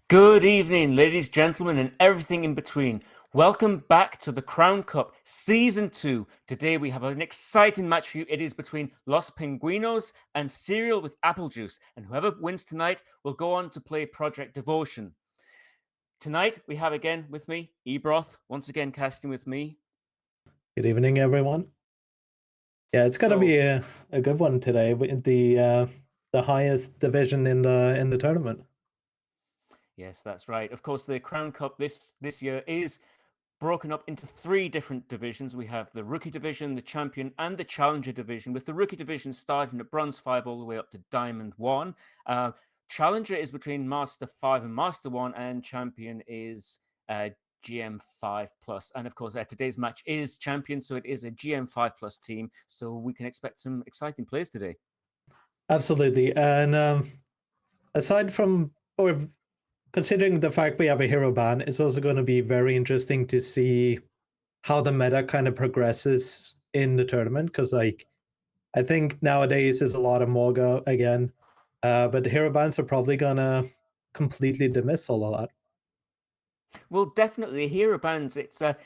Good evening, ladies, gentlemen, and everything in between. Welcome back to the Crown Cup Season 2. Today we have an exciting match for you. It is between Los Pinguinos and Cereal with Applejuice, and whoever wins tonight will go on to play Project Devotion. Tonight we have again with me Ebroth, once again casting with me. Good evening, everyone. Yeah, it's gonna be a good one today with the highest division in the tournament. Yes, that's right. Of course, the Crown Cup this year is broken up into three different divisions. We have the Rookie Division, the Champion, and the Challenger Division, with the Rookie Division starting at Bronze 5 all the way up to Diamond 1. Challenger is between Master 5 and Master 1, and Champion is GM 5 plus. And of course, today's match is Champion, so it is a GM 5 plus team. So we can expect some exciting plays today. Absolutely. And aside from, or considering the fact we have a hero ban, it's also going to be very interesting to see how the meta kind of progresses in the tournament. Because, like, I think nowadays is a lot of Morga again, but the hero bans are probably going to completely dismiss all of that. Well, definitely, hero bands. It's an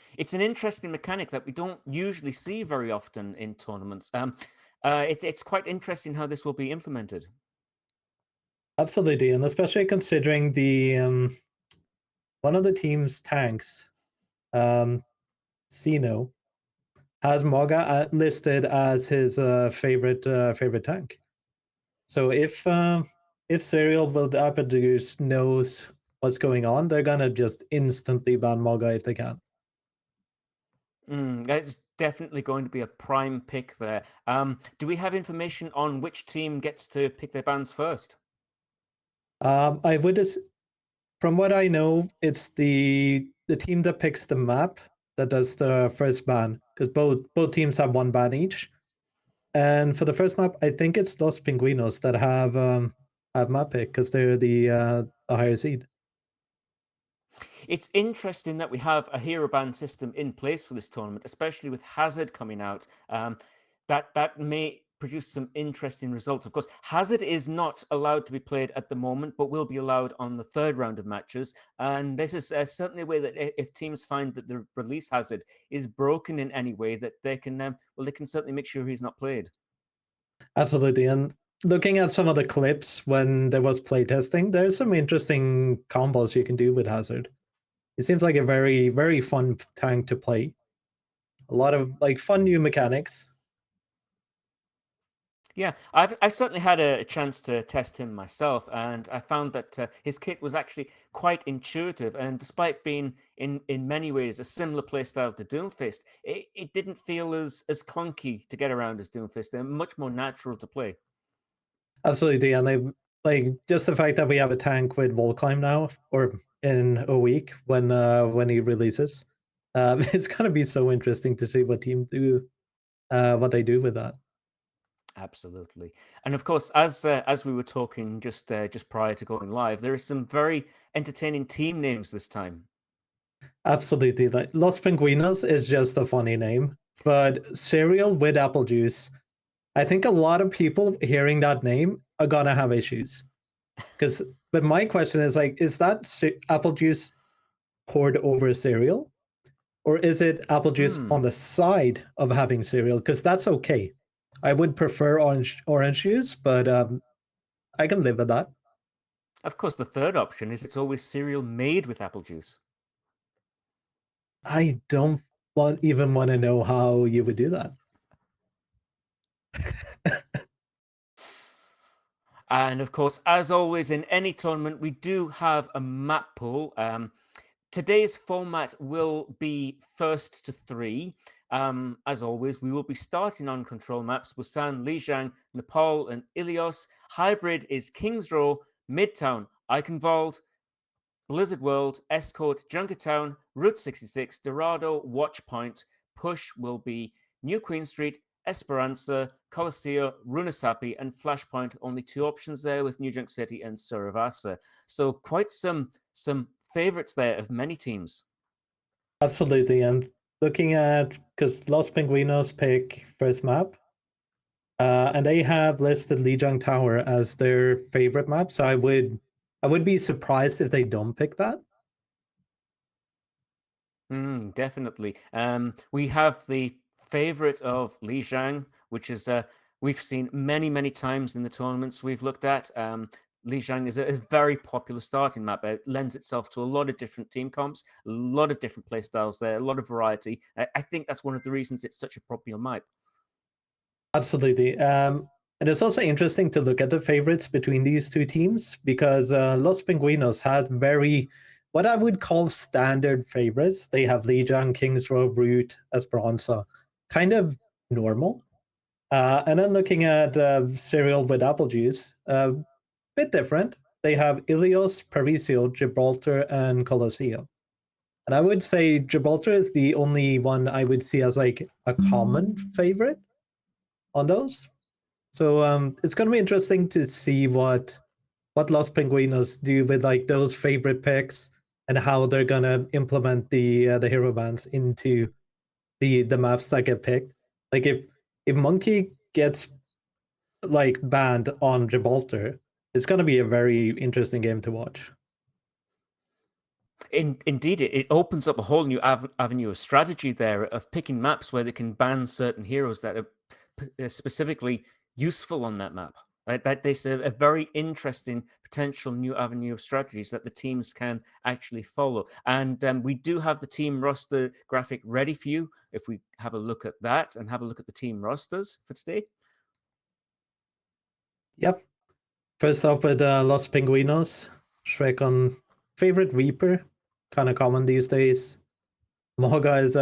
interesting mechanic that we don't usually see very often in tournaments. It's quite interesting how this will be implemented. Absolutely, and especially considering the one of the team's tanks, Sino, has Morga listed as his favorite tank. So if Serial with Applejuice knows what's going on, they're gonna just instantly ban Morga if they can. That's definitely going to be a prime pick there. Do we have information on which team gets to pick their bands first? I would just, from what I know, it's the team that picks the map that does the first ban, because both teams have one ban each. And for the first map, I think it's Los Pinguinos that have map pick because they're the higher seed. It's interesting that we have a hero band system in place for this tournament, especially with Hazard coming out. That may produce some interesting results. Of course, Hazard is not allowed to be played at the moment, but will be allowed on the third round of matches. And this is certainly a way that if teams find that the release Hazard is broken in any way, that they can they can certainly make sure he's not played. Absolutely. And looking at some of the clips when there was playtesting, there's some interesting combos you can do with Hazard. It seems like a very, very fun tank to play. A lot of like fun new mechanics. Yeah, I've certainly had a chance to test him myself, and I found that his kit was actually quite intuitive. And despite being in many ways a similar playstyle to Doomfist, it didn't feel as clunky to get around as Doomfist. They're much more natural to play. Absolutely. And I like just the fact that we have a tank with wall climb now, or in a week when he releases. It's gonna be so interesting to see what team do what they do with that. Absolutely, and of course, as we were talking just prior to going live, there are some very entertaining team names this time. Absolutely. Like Los Pinguinos is just a funny name, but cereal with apple juice. I think a lot of people hearing that name are gonna have issues. Because, but my question is like, is that apple juice poured over cereal, or is it apple juice on Hmm. the side of having cereal? Because that's okay. I would prefer orange juice, but I can live with that. Of course, the third option is it's always cereal made with apple juice. I don't even want to know how you would do that. And of course, as always in any tournament, we do have a map pool. Today's format will be first to three. As always, we will be starting on control maps: Busan, Lijiang, Nepal, and Ilios. Hybrid is Kings Row, Midtown, Eichenwald, Blizzard World, Escort, Junkertown, Route 66, Dorado, Watchpoint. Push will be New Queen Street, Esperanza, Coliseum, Runasapi, and Flashpoint. Only two options there with New Junk City and Suravasa. So quite some favorites there of many teams. Absolutely. And looking at, because Los Pinguinos pick first map, and they have listed Lijiang Tower as their favorite map. So I would I would be surprised if they don't pick that. Definitely. We have the favorite of Li Zhang, which is we've seen many, many times in the tournaments we've looked at. Li Zhang is a very popular starting map. It lends itself to a lot of different team comps, a lot of different play styles there, a lot of variety. I think that's one of the reasons it's such a popular map. Absolutely. And it's also interesting to look at the favorites between these two teams because Los Pinguinos had very, what I would call standard favorites. They have Lijiang, King's Row, Root, Esperanza, kind of normal. And then looking at Serial with Applejuice, a bit different. They have Ilios, Parvisio, Gibraltar, and Coloseo. And I would say Gibraltar is the only one I would see as like a common favorite on those. So it's going to be interesting to see what Los Pinguinos do with like those favorite picks and how they're going to implement the hero bands into the maps that get picked. Like if Monkey gets like banned on Gibraltar, it's going to be a very interesting game to watch. Indeed, it opens up a whole new avenue of strategy there of picking maps where they can ban certain heroes that are specifically useful on that map. Right? That there's a very interesting potential new avenue of strategies that the teams can actually follow. And we do have the team roster graphic ready for you. If we have a look at that and have a look at the team rosters for today. Yep. First off with Los Pinguinos, Shrek on favorite Reaper, kind of common these days. Moga is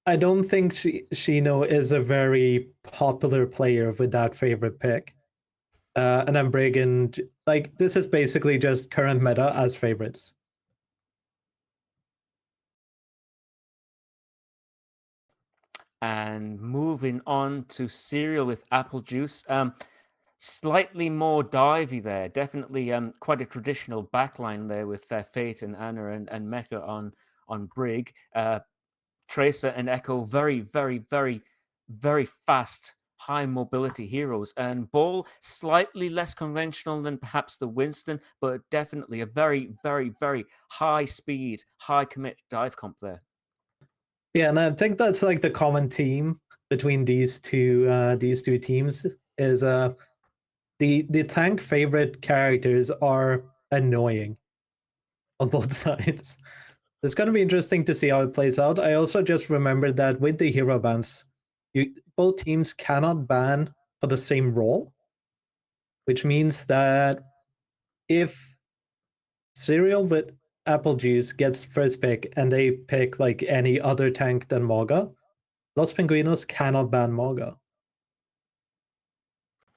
I don't think Shino is a very popular player with that favorite pick. And then Brigand, like this is basically just current meta as favorites. And moving on to Cereal with Applejuice. Slightly more divey there. Definitely quite a traditional backline there with Fate and Anna and Mecha on Brig. Tracer and Echo, very, very, very, very fast, high mobility heroes. And Ball, slightly less conventional than perhaps the Winston, but definitely a very, very, very high speed, high commit dive comp there. Yeah, and I think that's like the common theme between these two teams is the tank favorite characters are annoying on both sides. It's going to be interesting to see how it plays out. I also just remembered that with the hero bans, both teams cannot ban for the same role, which means that if Cereal with Applejuice gets first pick and they pick like any other tank than Morga, Los Pinguinos cannot ban Morga.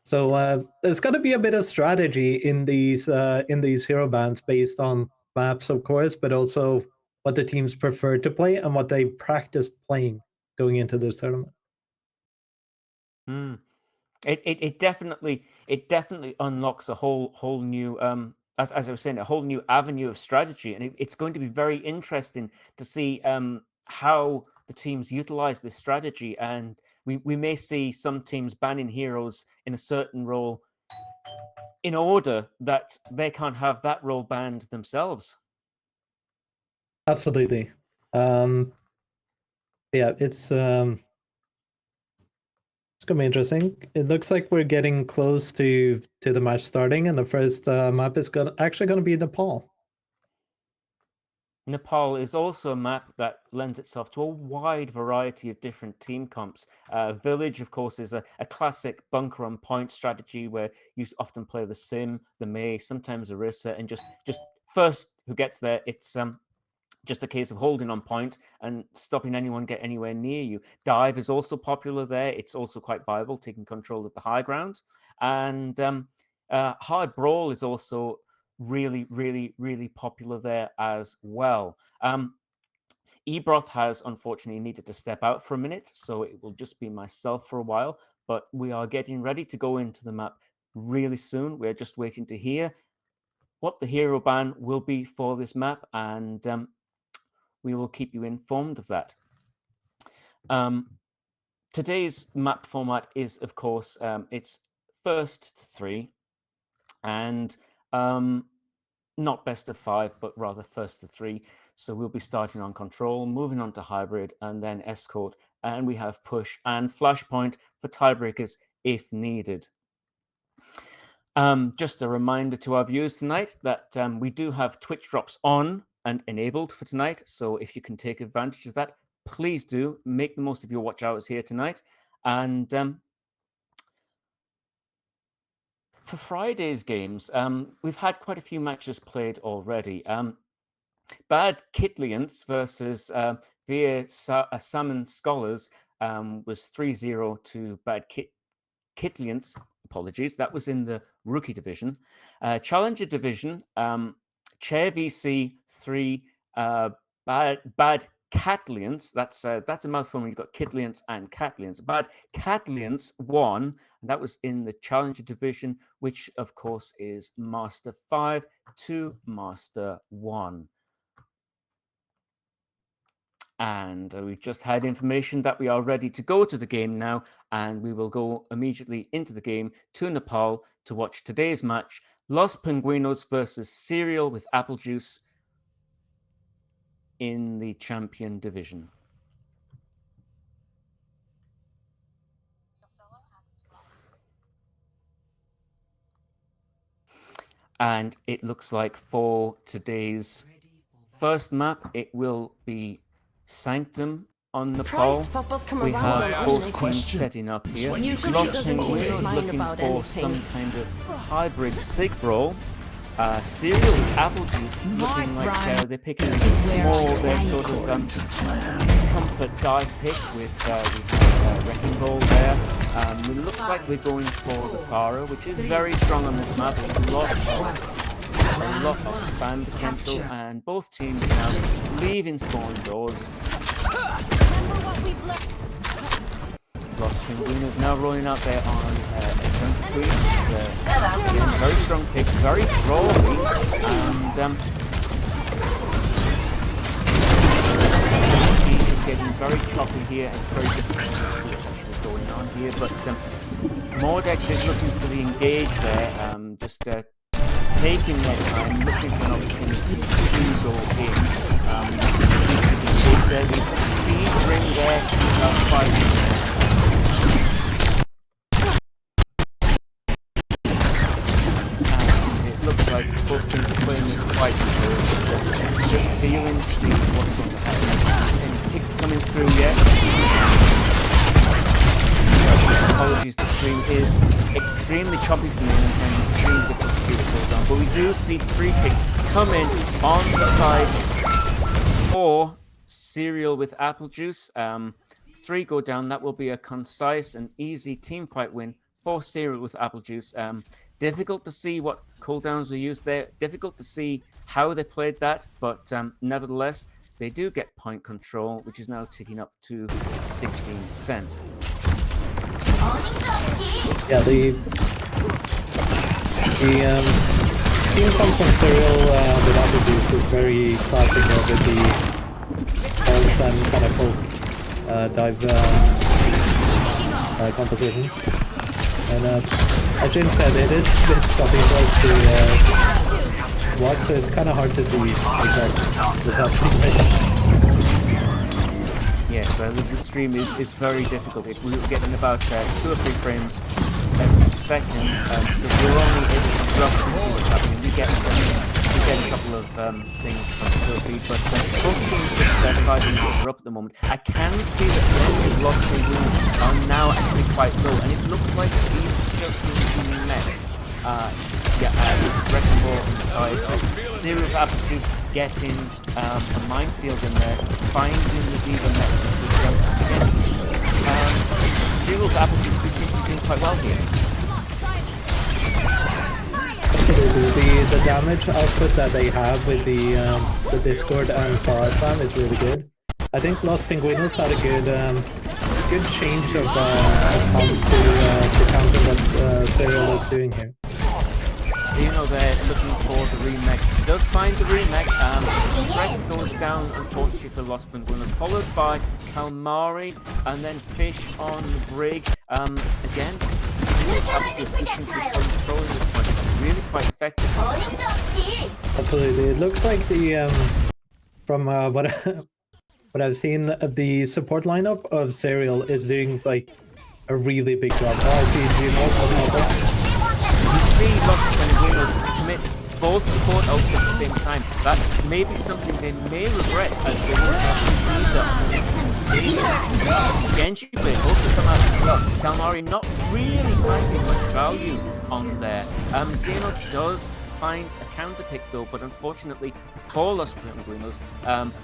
So there's got to be a bit of strategy in these hero bans based on maps, of course, but also what the teams prefer to play and what they practiced playing going into this tournament. Hmm. It definitely unlocks a whole new as I was saying, a whole new avenue of strategy, and it's going to be very interesting to see how the teams utilize this strategy. And we may see some teams banning heroes in a certain role in order that they can't have that role banned themselves. Absolutely. Yeah, it's gonna be interesting. It looks like we're getting close to the match starting, and the first map is actually gonna be Nepal. Nepal is also a map that lends itself to a wide variety of different team comps. Village, of course, is a classic bunker on point strategy where you often play the Sim, the Mei, sometimes Orisa, and just first who gets there. It's just a case of holding on point and stopping anyone get anywhere near you. Dive is also popular there. It's also quite viable, taking control of the high ground. And hard brawl is also really, really, really popular there as well. Ebroth has unfortunately needed to step out for a minute, so it will just be myself for a while. But we are getting ready to go into the map really soon. We're just waiting to hear what the hero ban will be for this map, and we will keep you informed of that. Today's map format is, of course, it's first to three, and Not best of 5, but rather first to 3. So we'll be starting on control, moving on to hybrid, and then escort. And we have push and flashpoint for tiebreakers if needed. Just a reminder to our viewers tonight that we do have Twitch drops on and enabled for tonight. So if you can take advantage of that, please do make the most of your watch hours here tonight. And for Friday's games, we've had quite a few matches played already. Bad Kitlians versus Salmon Scholars was 3-0 to Bad Kitlians. Apologies, that was in the rookie division. Challenger division, Chair VC 3, Bad Catlians. That's a mouthful when you've got Kitlians and Catlians. Bad Catlians won, and that was in the Challenger division, which of course is Master 5 to Master 1. And we've just had information that we are ready to go to the game now, and we will go immediately into the game to Nepal to watch today's match, Los Pinguinos versus Cereal with Applejuice in the Champion Division. And it looks like for today's first map, it will be Sanctum on Nepal. We have both teams setting up here. Los Pinguinos looking for some kind of hybrid sig brawl. Cereal with Applejuice looking like they're picking more their sort of comfort dive pick with we have Wrecking Ball there. It looks like we're going for the Pharaoh, which is very strong on this map. A lot of spam potential, and both teams now leaving spawn doors. Los Pinguinos now rolling out there on a jump queen. Very strong pick, very brawly, and he is getting very choppy here. It's very difficult to see what's actually going on here, but Mordex is looking for the engage there, just taking their time, looking for an opportunity to go in. There, the speed ring there, 5 looks like both teams playing this quite slow. Just feeling to see what's going to happen. Any picks coming through yet? Apologies, the stream is extremely choppy for me and extremely difficult to see what goes on. But we do see 3 picks come in on the side for Cereal with Applejuice. 3 go down. That will be a concise and easy team fight win for Cereal with Applejuice. Difficult to see what cooldowns were used there. Difficult to see how they played that, but nevertheless, they do get point control, which is now ticking up to 16%. Yeah, the team comes from Cereal with Applejuice is very classic with the pulse and kind of full dive composition. And as James said, it is a bit choppy to watch, so it's kind of hard to see exactly what's happening. Yes, the stream is very difficult. We're getting about 2 or 3 frames every second, so we're only able to roughly see what's happening. We get a couple of things from Philippines, but both teams just fighting are up at the moment. I can see that the Los Pinguinos are now actually quite low, and it looks like these just being met. Wrecking Ball on the side of Cereal with Applejuice getting a minefield in there, finding the Diva mech, again. Cereal with Applejuice do seem to be doing quite well here. Absolutely, the damage output that they have with the Discord and Farah Spam is really good. I think Los Pinguinos had a good change of to counter what Cereal is doing here. They're looking for the remake. Does find the remake. Threat goes down, unfortunately, for Los Pinguinos, followed by Calamari and then Fish on the brig. Again, Applejuice controlling this point. really quite effective. Absolutely. It looks like the from what what I've seen, the support lineup of Serial is doing like a really big job. Oh, I see Gino coming up. You see Los Pinguinos commit both support ults at the same time. That may be something they may regret as they won't have to see that. Genji play also come out as well. Calamari not really finding much value on there. Xeno does find a counter pick though, but unfortunately for Los Pinguinos,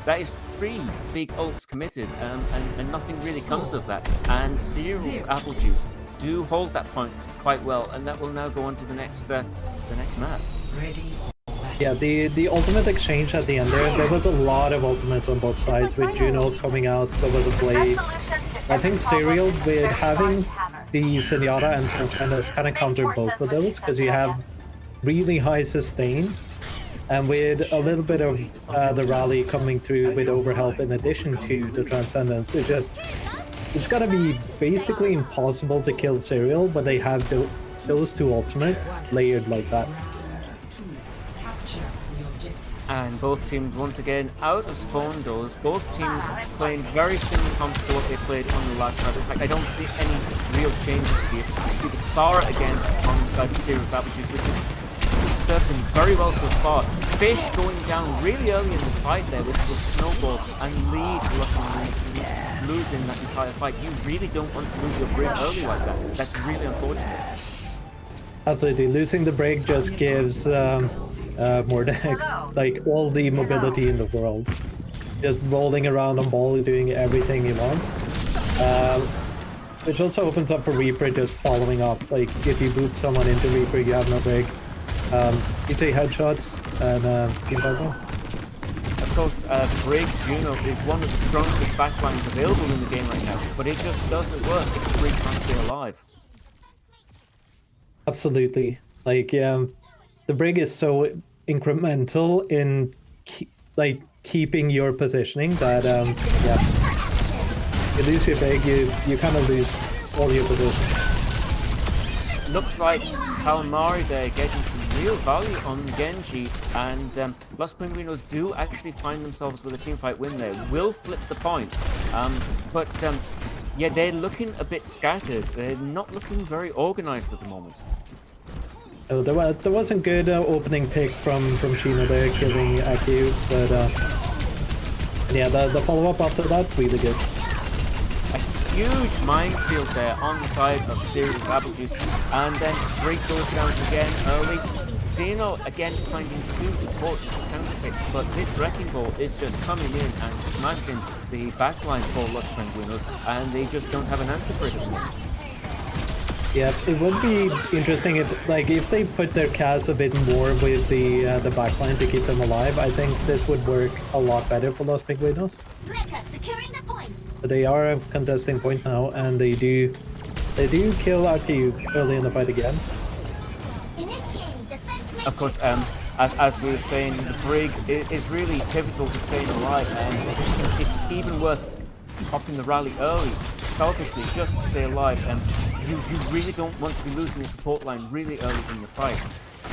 that is 3 big ults committed, and nothing really comes of that. And Serial Applejuice do hold that point quite well, and that will now go on to the next map. Yeah, the ultimate exchange at the end there was a lot of ultimates on both sides with Juno coming out over the blade. I think Serial, with having the Zenyatta and Transcendence, kind of counter both of those, because you have really high sustain, and with a little bit of the rally coming through with overhealth in addition to the Transcendence, it's gonna be basically impossible to kill Serial, but they have those 2 ultimates layered like that. And both teams once again out of spawn doors. Both teams playing very similar comps to what they played on the last side. In fact, I don't see any real changes here. You see the Clara again on the side of Serial Applejuice, which is served him very well so far. Fish going down really early in the fight there, which will snowball and lead to losing that entire fight. You really don't want to lose your break early like that. That's really unfortunate. Absolutely, losing the break just gives Mordex like all the mobility in the world, just rolling around on ball, doing everything he wants, which also opens up for Reaper just following up. Like if you boop someone into Reaper, you have no break. You say headshots and team partner. Of course, Break Juno is one of the strongest backlines available in the game right now, but it just doesn't work if the Break can't stay alive. Absolutely, like the brig is so incremental in keeping your positioning that yeah, you lose your brig, you kind of lose all your position. Looks like Calamari there getting some real value on Genji, and Los Pinguinos do actually find themselves with a teamfight win there. Will flip the point, but yeah, they're looking a bit scattered. They're not looking very organized at the moment. Oh, there was a good opening pick from Chino there, killing Aki, but yeah, the follow-up after that, really good. A huge minefield there on the side of Serial Applejuice, and then Break goes down again early. Xeno again finding 2 important counter picks, but this Wrecking Ball is just coming in and smashing the backline for Los Pinguinos, and they just don't have an answer for it at the moment. Yeah, it would be interesting if they put their cast a bit more with the backline to keep them alive. I think this would work a lot better for Los Pinguinos. But they are contesting point now, and they do kill Aki early in the fight again. Of course, as we were saying, the Brig is really pivotal to staying alive, and it's even worth popping the rally early, selfishly, just to stay alive. And you really don't want to be losing your support line really early in the fight.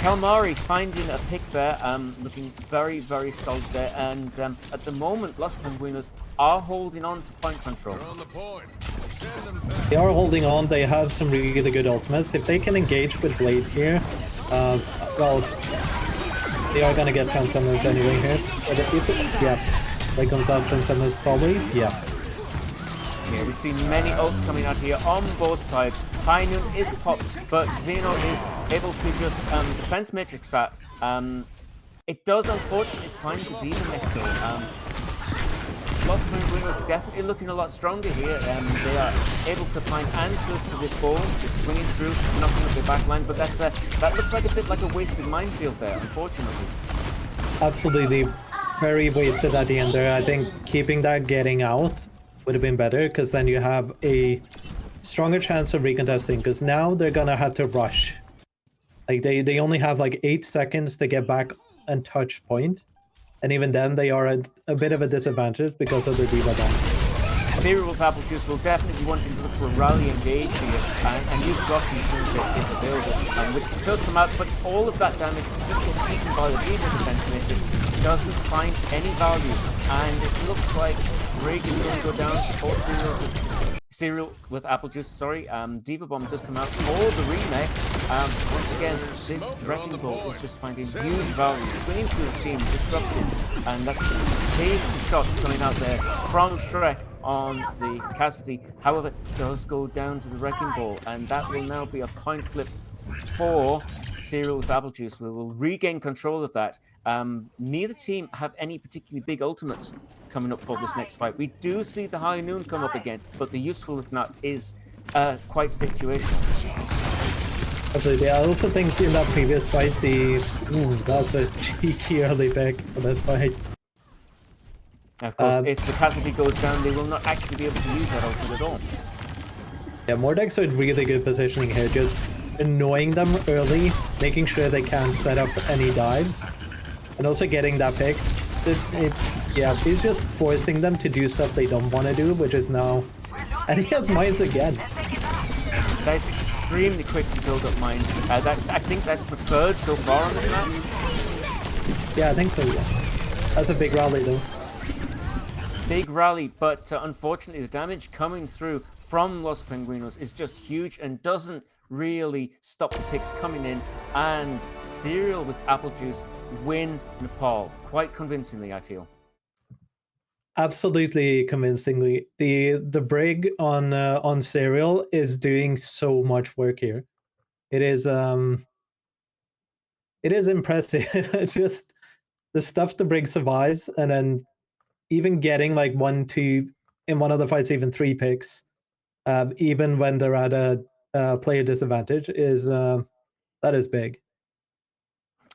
Calamari finding a pick there, looking very, very solid there, and at the moment, Los Pinguinos are holding on to point control. They are holding on, they have some really good ultimates. If they can engage with Blade here, well, they are gonna get Transcendence anyway here. But yeah, like on top Transcendence probably, yeah. Yeah, we've seen many ults coming out here on both sides. Pinguin is popped, but Xeno is able to just defense matrix that. It does unfortunately find the demon next door. Los Pinguinos definitely looking a lot stronger here. They are able to find answers to this ball, just swinging through, knocking up the back line, but that looks like a bit like a wasted minefield there, unfortunately. Absolutely, very wasted at the end there. I think keeping that getting out would have been better, because then you have a stronger chance of recontesting, because now they're gonna have to rush. Like they only have like 8 seconds to get back and touch point, and even then they are at a bit of a disadvantage because of the D.Va bomb. Cereal with Applejuice will definitely be wanting to look for a rally engage here, and use Blossom as soon as it is available, which does come out, but all of that damage just gets eaten by the Diva Defense Matrix, doesn't find any value, and it looks like Rig is going to go down for Cereal with Applejuice, sorry. Diva Bomb does come out for the remake. Once again, this Wrecking Ball is just finding huge value, swinging through the team, disrupting, and that's tasty shots coming out there from Shrek on the Cassidy. However, does go down to the Wrecking Ball, and that will now be a point flip for Cereal with Applejuice. We will regain control of that. Neither team have any particularly big ultimates coming up for this next fight. We do see the High Noon come up again, but the useful if not is quite situational. Absolutely. I also think in that previous fight, that's a cheeky early pick for this fight. Of course, if the Cassidy goes down, they will not actually be able to use that ultimate at all. Yeah, Mordex with really good positioning here, just annoying them early, making sure they can't set up any dives, and also getting that pick. Yeah, he's just forcing them to do stuff they don't want to do, which is now... And he has mines again. That is extremely quick to build up mines. I think that's the third so far on this map. Yeah, I think so, yeah. That's a big rally, though. Big rally, but unfortunately the damage coming through from Los Pinguinos is just huge and doesn't really stop the picks coming in, and Cereal with Applejuice win Nepal quite convincingly, I feel. Absolutely convincingly. The brig on Cereal is doing so much work here. It is impressive. Just the stuff the brig survives, and then even getting like 1, 2 in one of the fights, even 3 picks, even when they're at a player disadvantage, is that is big.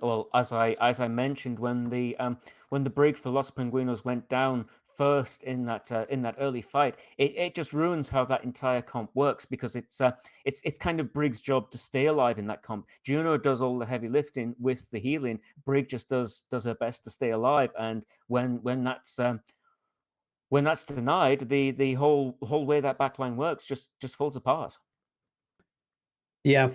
Well, as I mentioned, when the brig for Los Pinguinos went down first in that early fight, it just ruins how that entire comp works, because it's kind of Brig's job to stay alive in that comp. Juno does all the heavy lifting with the healing. Brig just does her best to stay alive, and when that's denied, the whole way that backline works just falls apart. Yeah.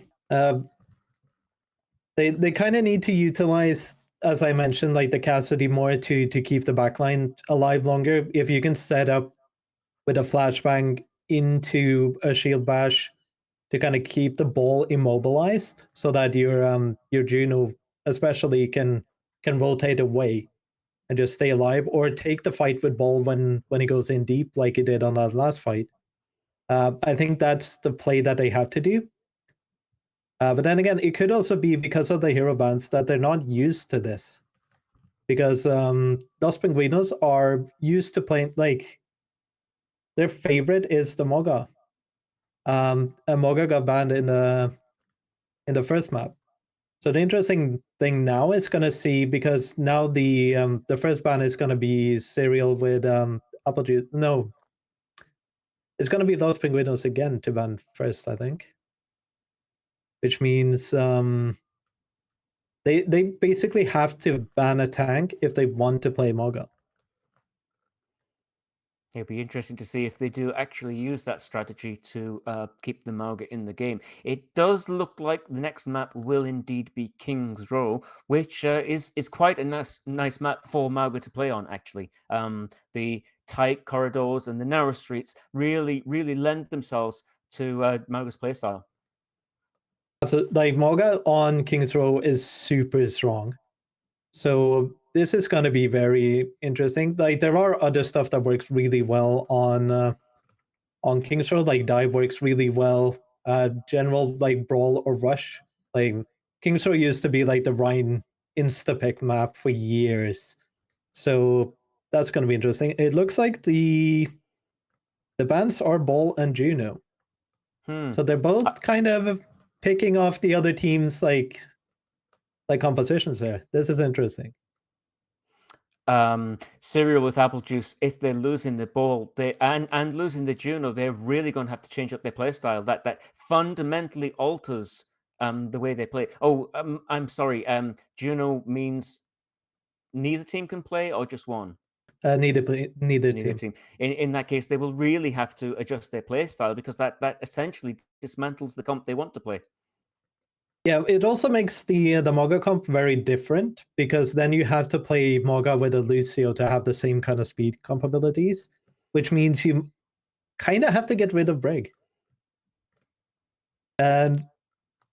They kind of need to utilize, as I mentioned, like the Cassidy more to keep the backline alive longer. If you can set up with a flashbang into a shield bash to kind of keep the ball immobilized, so that your Juno especially can rotate away and just stay alive, or take the fight with ball when he goes in deep, like he did on that last fight. I think that's the play that they have to do. But then again, it could also be because of the hero bans that they're not used to this. Because Los Pinguinos are used to playing, like, their favorite is the Moga. And Moga got banned in the first map. So the interesting thing now is going to see, because now the first ban is going to be Cereal with Applejuice. No, it's going to be Los Pinguinos again to ban first, I think. Which means they basically have to ban a tank if they want to play Moga. It'll be interesting to see if they do actually use that strategy to keep the Mauga in the game. It does look like the next map will indeed be King's Row, which is quite a nice map for Mauga to play on, actually. The tight corridors and the narrow streets really lend themselves to Mauga's playstyle. So, like, Moga on King's Row is super strong. So this is going to be very interesting. Like, there are other stuff that works really well on King's Row. Like, dive works really well. General, like, brawl or rush. Like, King's Row used to be like the Rhine insta-pick map for years. So that's going to be interesting. It looks like the bans are Ball and Juno. So they're both kind of picking off the other teams, like compositions here. This is interesting. Cereal with Applejuice, if they're losing the ball, and losing the Juno, they're really going to have to change up their playstyle. That fundamentally alters the way they play. Oh, I'm sorry. Juno means neither team can play, or just one? Neither Neither team. team. In that case, they will really have to adjust their play style because that essentially dismantles the comp they want to play. Yeah, it also makes the Moga comp very different because then you have to play Moga with a Lucio to have the same kind of speed comp abilities, which means you kind of have to get rid of Brig. And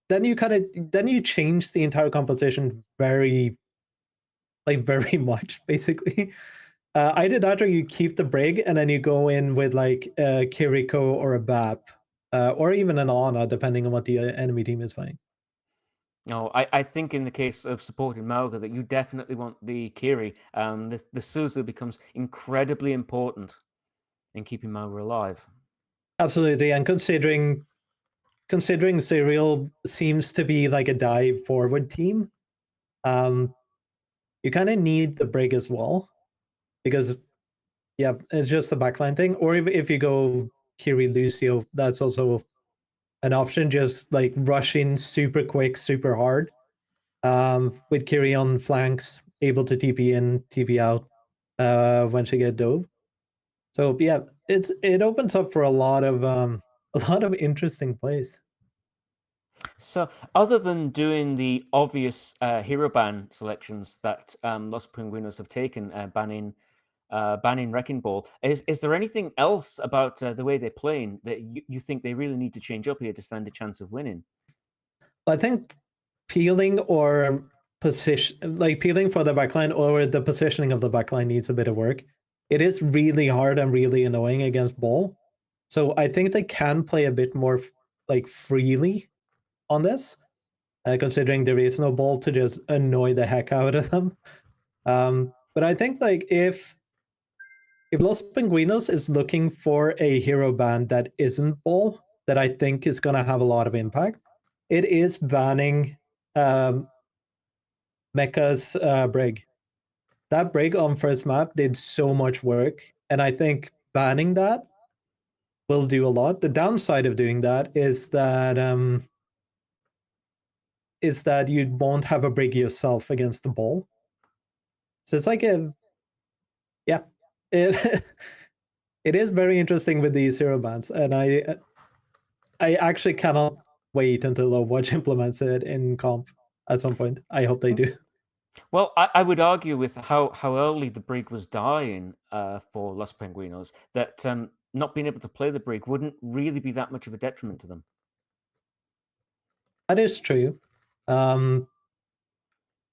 then you change the entire composition very much, basically. Either that or you keep the Brig and then you go in with like a Kiriko or a Bap, or even an Ana, depending on what the enemy team is playing. No, I think in the case of supporting Mauga that you definitely want the Kiri. The Suzu becomes incredibly important in keeping Mauga alive. Absolutely, and considering Serial seems to be like a dive forward team, you kind of need the Brig as well because yeah, it's just the backline thing. Or if you go Kiri Lucio, that's also an option. Just like rush in super quick, super hard. With Kiri on flanks, able to TP in, TP out when she get dove. So yeah, it opens up for a lot of interesting plays. So, other than doing the obvious hero ban selections that Los Pinguinos have taken, banning Wrecking Ball, is there anything else about the way they're playing that you think they really need to change up here to stand a chance of winning? I think peeling or peeling for the backline or the positioning of the backline needs a bit of work. It is really hard and really annoying against ball. So I think they can play a bit more like freely on this, considering there is no ball to just annoy the heck out of them. But I think like if Los Pinguinos is looking for a hero ban that isn't ball, that I think is going to have a lot of impact, it is banning Mecha's Brig. That Brig on first map did so much work, and I think banning that will do a lot. The downside of doing that is that you won't have a Brig yourself against the ball. So it's like yeah, it, it is very interesting with these hero bans, and I actually cannot wait until Overwatch implements it in comp at some point. I hope they do. Well, I would argue with how early the Brig was dying for Los Penguinos that not being able to play the Brig wouldn't really be that much of a detriment to them. That is true. But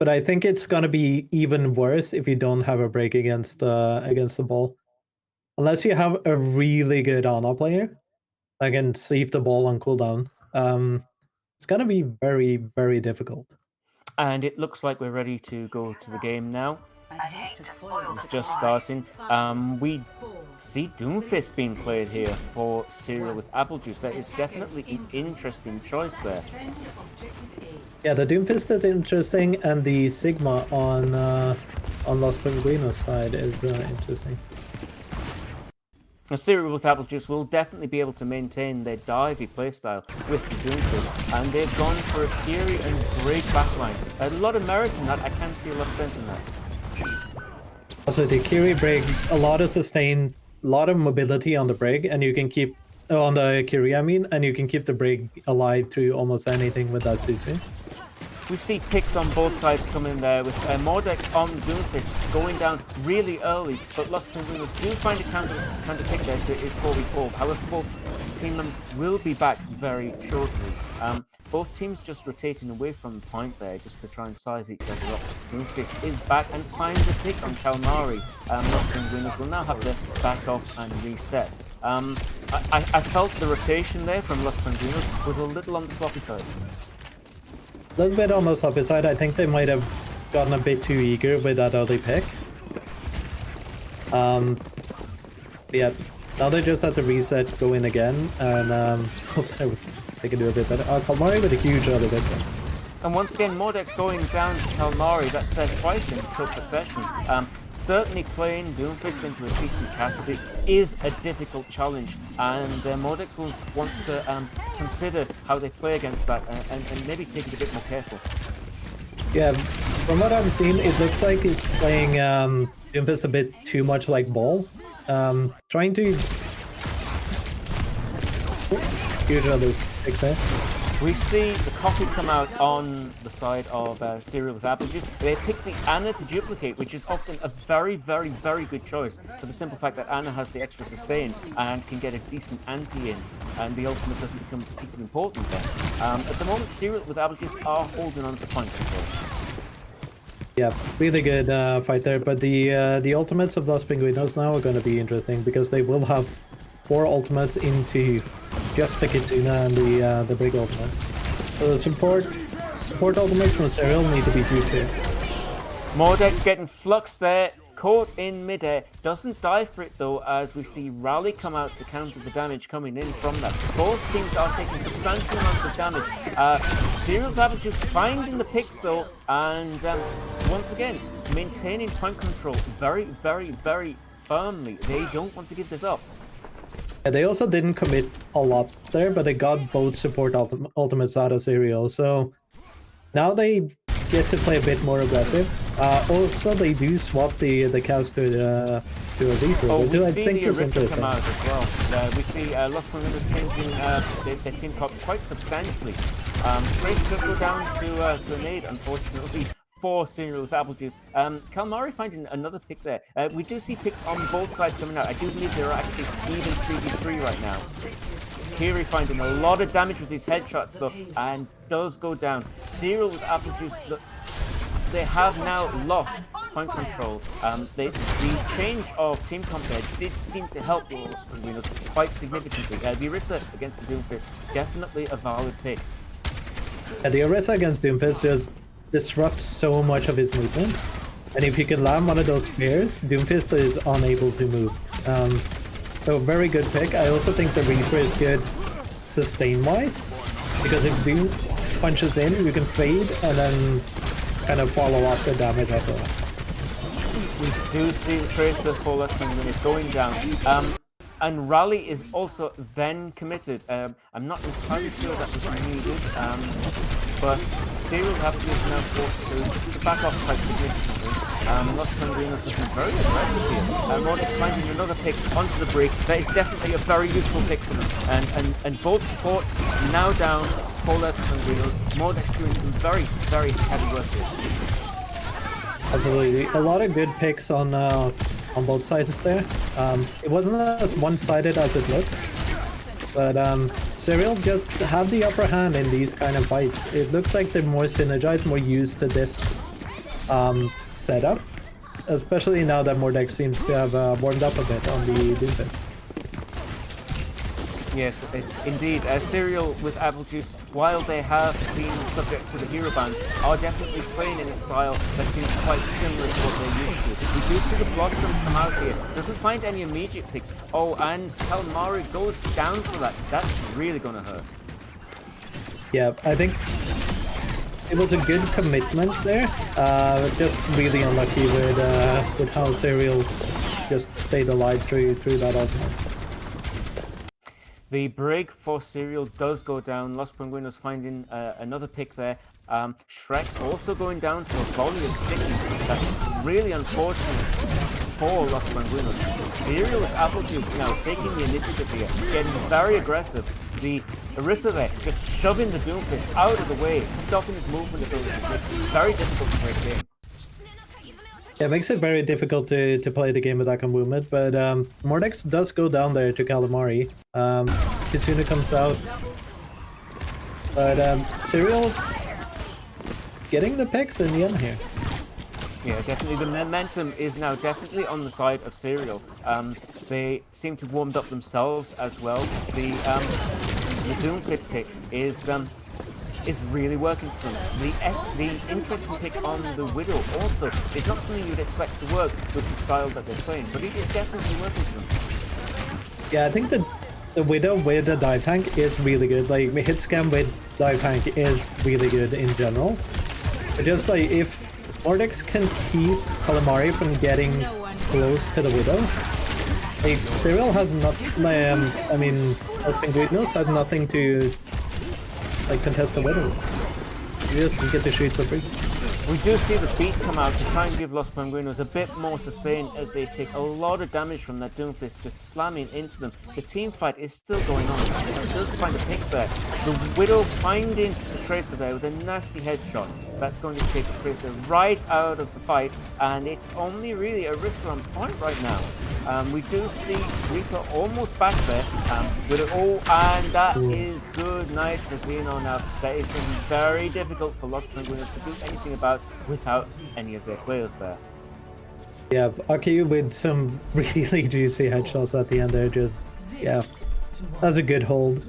I think it's gonna be even worse if you don't have a break against the ball. Unless you have a really good Ana player that can save the ball on cooldown. It's gonna be very, very difficult. And it looks like we're ready to go to the game now. It's just starting. We see Doomfist being played here for Serial with Applejuice. That is definitely an interesting choice there. Yeah, the Doomfist is interesting, and the Sigma on Los Pinguinos side is interesting. Now, Serial with Applejuice will definitely be able to maintain their divey playstyle with the Doomfist, and they've gone for a Fury and Brig backline. A lot of merit in that. I can see a lot of sense in that. Also, the Kiri Brig, a lot of sustain, a lot of mobility on the Brig, and you can keep on the Kiri, and you can keep the Brig alive through almost anything with that too. We see picks on both sides coming there with Mordex on Doomfist going down really early, but Los Pinguinos do find a counter pick there, so it's 4v4. However, both team members will be back very shortly. Both teams just rotating away from the point there just to try and size each other up. Doomfist is back and finds a pick on Kalmari. Los Pinguinos will now have to back off and reset. I felt the rotation there from Los Pinguinos was a little on the sloppy side. A little bit on the sloppy side. I think they might have gotten a bit too eager with that early pick. Yeah, now they just have to reset, go in again, and hope they can do a bit better. Kalmari with a huge early pick. And once again, Mordex going down to Kalmari, that says twice in short succession. Certainly playing Doomfist into a decent capacity is a difficult challenge, and Mordex will want to consider how they play against that and maybe take it a bit more careful. Yeah, From what I've seen, it looks like he's playing Doomfist a bit too much like Ball. Trying to... Huge other pick there. We see the copy come out on the side of Cereal with Applejuice. They pick the Anna to duplicate, which is often a very, very, very good choice for the simple fact that Anna has the extra sustain and can get a decent anti in, and the ultimate doesn't become particularly important then. At the moment, Cereal with Applejuice are holding on to point control. Yeah, really good fight there, but the ultimates of Los Pinguinos now are going to be interesting because they will have 4 ultimates into just the Kitsuna and the big ultimate. So the support ultimates from Cereal need to be duped. Mordex getting fluxed there, caught in midair, doesn't die for it though, as we see Rally come out to counter the damage coming in from that. Both teams are taking substantial amounts of damage. Cereal damage just finding the picks though, and once again, maintaining point control very, very, very firmly. They don't want to give this up. Yeah, they also didn't commit a lot there, but they got both support ultimates out of Cereal, so now they get to play a bit more aggressive. Also, they do swap the cows to a Reaper, Oh, which we I see think the is Arista interesting. come out as well. We see Los Pinguinos changing their team cop quite substantially. Trace could go down to a nade, unfortunately, for Cereal with Applejuice. Kalmari finding another pick there. We do see picks on both sides coming out. I do believe they're actually even 3v3 right now. Kiri finding a lot of damage with these headshots though, and does go down. Cereal with Applejuice, look, they have now lost point control. The change of team comp there did seem to help the Los Pinguinos quite significantly. The Orisa against the Doomfist, definitely a valid pick. Yeah, the Orisa against Doomfist just disrupts so much of his movement, and if you can land one of those spears, Doomfist is unable to move. So very good pick. I also think the Reaper is good sustain-wise, because if Doom punches in, you can fade and then kind of follow up the damage after that. We do see the Tracer for Los Pinguinos going down. And Rally is also then committed. I'm not entirely sure that was needed, but Cereal Applejuice is now forced to back off quite significantly. Los Pinguinos looking very aggressive here. Mordex finding another pick onto the break. That is definitely a very useful pick for them. And both supports now down for Los Pinguinos. Mordex doing some very, very heavy work here. Absolutely, a lot of good picks on both sides there. It wasn't as one-sided as it looks, but Cereal just have the upper hand in these kind of fights. It looks like they're more synergized, more used to this setup, especially now that Mordex seems to have warmed up a bit on the Doomfist. Yes, indeed. Cereal with Applejuice, while they have been subject to the hero ban, are definitely playing in a style that seems quite similar to what they're used to. We do see the Blossom come out here, doesn't find any immediate picks. Oh, and Kalmari goes down for that. That's really going to hurt. Yeah, I think it was a good commitment there. Just really unlucky with how Cereal just stayed alive through that ultimate. The break for Cereal does go down. Los Pinguinos finding another pick there. Shrek also going down to a volley of stickies. That's really unfortunate for Los Pinguinos. Cereal with Applejuice now taking the initiative here, getting very aggressive. The Orisa there just shoving the Doomfist out of the way, stopping his movement ability. It's very difficult to break in. Yeah, it makes it very difficult to play the game with that kind of movement, but Mordex does go down there to Calamari. Kitsuna comes out, but Cereal getting the picks in the end here. Yeah, definitely. The momentum is now definitely on the side of Cereal. They seem to have warmed up themselves as well. The Doomfist pick is really working for them. The interesting pick on the Widow also is not something you'd expect to work with the style that they're playing, but it is definitely working for them. Yeah, I think the Widow with the dive tank is really good. Like, hit scan with dive tank is really good in general. But just like, if Mordex can keep Calamari from getting close to the Widow, like, Cereal has not, I mean, Los Pinguinos has nothing to like contest the Widow. You just get to shoot for free. We do see the beat come out to try and give Los Pinguinos a bit more sustain as they take a lot of damage from that Doomfist just slamming into them. The team fight is still going on. It does find a pick there. The Widow finding the Tracer there with a nasty headshot. That's going to take the Tracer right out of the fight, and it's only really Arissa on point right now. We do see Reaper almost back there. And that is good night for Xeno now. That is going to be very difficult for Los Pinguinos to do anything about without any of their players there. Yeah, Aki with some really juicy headshots at the end there. Just, yeah, that's a good hold.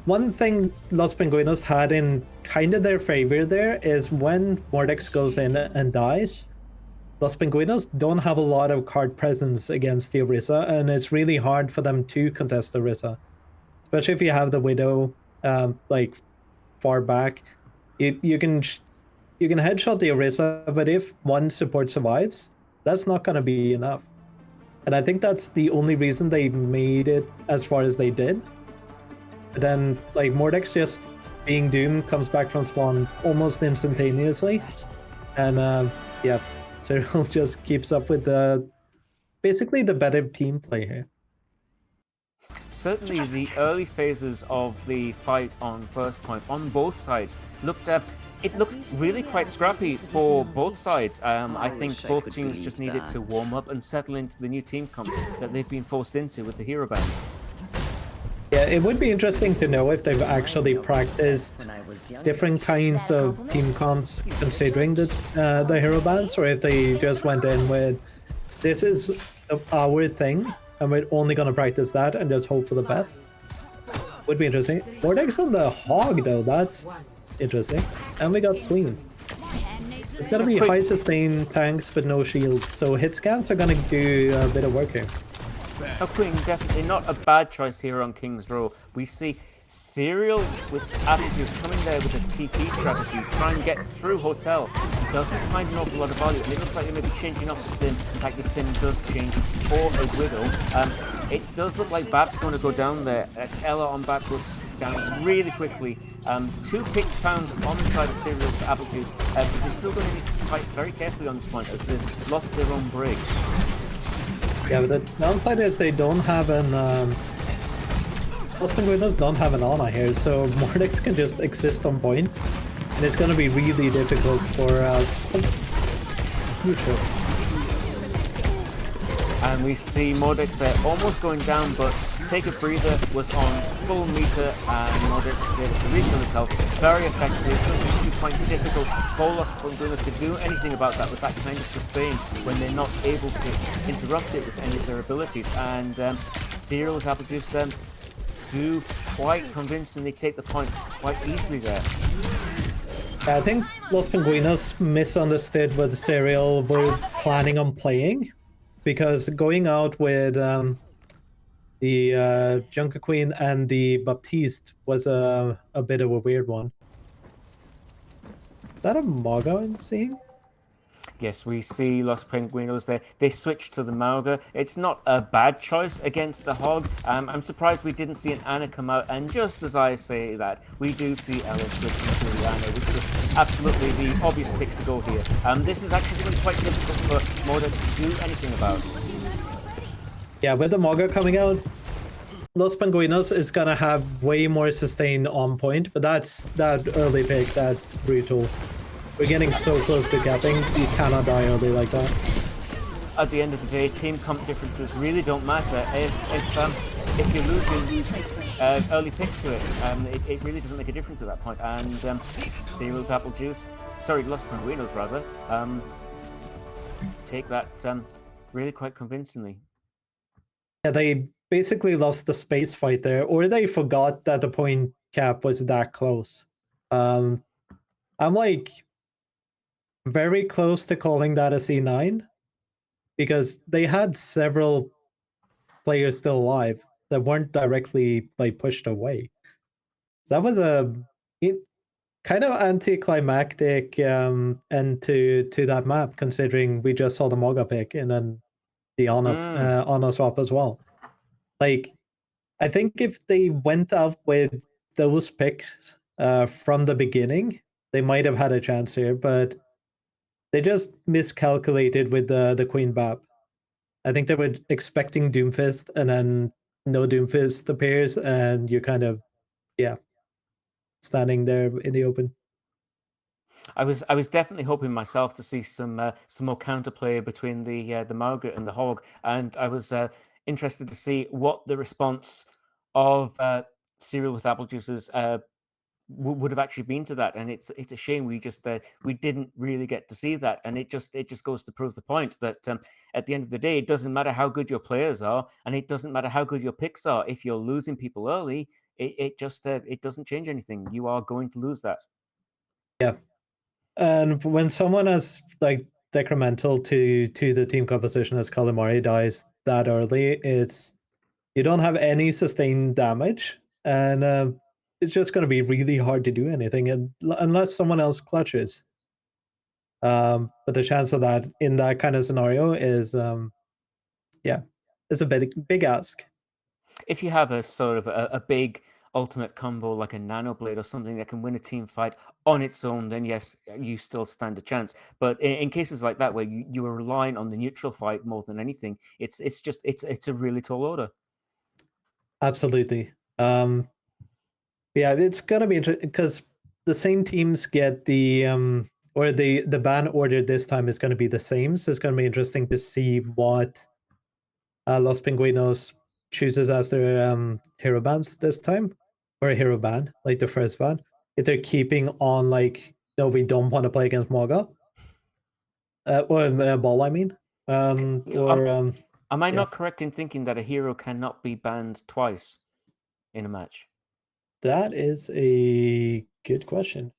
One thing Los Pinguinos had in kind of their favor there is when Mordex goes in and dies, Los Pinguinos don't have a lot of card presence against the Orisa, and it's really hard for them to contest the Orisa. Especially if you have the Widow like far back. You can headshot the Orisa, but if one support survives, that's not gonna be enough. And I think that's the only reason they made it as far as they did. But then, like, Mordex just being doomed comes back from spawn almost instantaneously. And yeah, Cyril just keeps up with basically the better team play here. Certainly, the early phases of the fight on first point on both sides looked really quite scrappy for both sides. I think both teams just needed to warm up and settle into the new team comps that they've been forced into with the hero bans. Yeah, it would be interesting to know if they've actually practiced different kinds of team comps considering the hero bans, or if they just went in with, this is our thing, and we're only going to practice that and just hope for the best. Would be interesting. Mordex on the Hog, though, that's interesting. And we got Queen. It's going to be high sustain tanks but no shields, so hit scans are going to do a bit of work here. Now, Queen, definitely not a bad choice here on King's Row. We see Serial with Applejuice coming there with a TP strategy, try and get through Hotel. He doesn't find an awful lot of value, and it looks like he may be changing up the sim. In fact, the sim does change for a Widow. It does look like Bab's going to go down there. That's Ella on Bab, goes down really quickly. 2 picks found on the side of Serial for Applejuice, but they're still going to need to fight very carefully on this point as they've lost their own brig. Yeah, but the downside is they don't have an Los Pinguinos don't have an Ana here, so Mordex can just exist on point, and it's gonna be really difficult for neutral. And we see Mordex there almost going down, but take a breather, was on full meter, and Mordex was able to refill his health very effectively. It's going to be quite difficult for Los Pinguinos to do anything about that with that kind of sustain when they're not able to interrupt it with any of their abilities. And Serial with Applejuice do quite convincingly take the point quite easily there. I think Los Pinguinos misunderstood what Serial were planning on playing, because going out with the Junker Queen and the Baptiste was a bit of a weird one. Is that a Maga I'm seeing? Yes, we see Los Pinguinos there. They switched to the Mauga. It's not a bad choice against the Hog. I'm surprised we didn't see an Ana come out, and just as I say that, we do see Ella switching to the Ana, which was absolutely the obvious pick to go here. This is actually going to be quite difficult for Mordex to do anything about. Yeah, with the Maga coming out, Los Pinguinos is gonna have way more sustain on point, but that early pick, that's brutal. We're getting so close to capping, you cannot die early like that. At the end of the day, team comp differences really don't matter. If you're losing early picks to it, it really doesn't make a difference at that point. And Serial with Applejuice, sorry, Los Pinguinos rather, take that really quite convincingly. Yeah, they basically lost the space fight there, or they forgot that the point cap was that close. I'm like very close to calling that a C9, because they had several players still alive that weren't directly like pushed away. So that was a kind of anticlimactic end to that map, considering we just saw the Moga pick and then the Ana swap as well. Like, I think if they went out with those picks from the beginning, They might have had a chance here, but they just miscalculated with the Queen Bab. I think they were expecting Doomfist, and then no Doomfist appears, and you're kind of, yeah, standing there in the open. I was definitely hoping myself to see some more counterplay between the Margaret and the Hog, and I was interested to see what the response of Cereal with Apple Juices would have actually been to that. And it's a shame we didn't really get to see that. And it just goes to prove the point that at the end of the day, it doesn't matter how good your players are, and it doesn't matter how good your picks are. If you're losing people early, it doesn't change anything. You are going to lose that. Yeah. And when someone as like decremental to the team composition as Calamari dies that early, it's you don't have any sustained damage, and it's just going to be really hard to do anything unless someone else clutches. But the chance of that in that kind of scenario is, yeah, it's a big ask. If you have a sort of a big ultimate combo like a Nano Blade or something that can win a team fight on its own, then yes, you still stand a chance. But in cases like that where you are relying on the neutral fight more than anything, it's a really tall order. Absolutely. Yeah, it's gonna be interesting because the same teams get the or the ban order this time is going to be the same. So it's going to be interesting to see what Los Pinguinos chooses as their hero bans this time, or a hero ban like the first ban. If they're keeping on like, no, we don't want to play against Morga, or Ball, I mean, Um, or am I yeah, not correct in thinking that a hero cannot be banned twice in a match? that is a good question.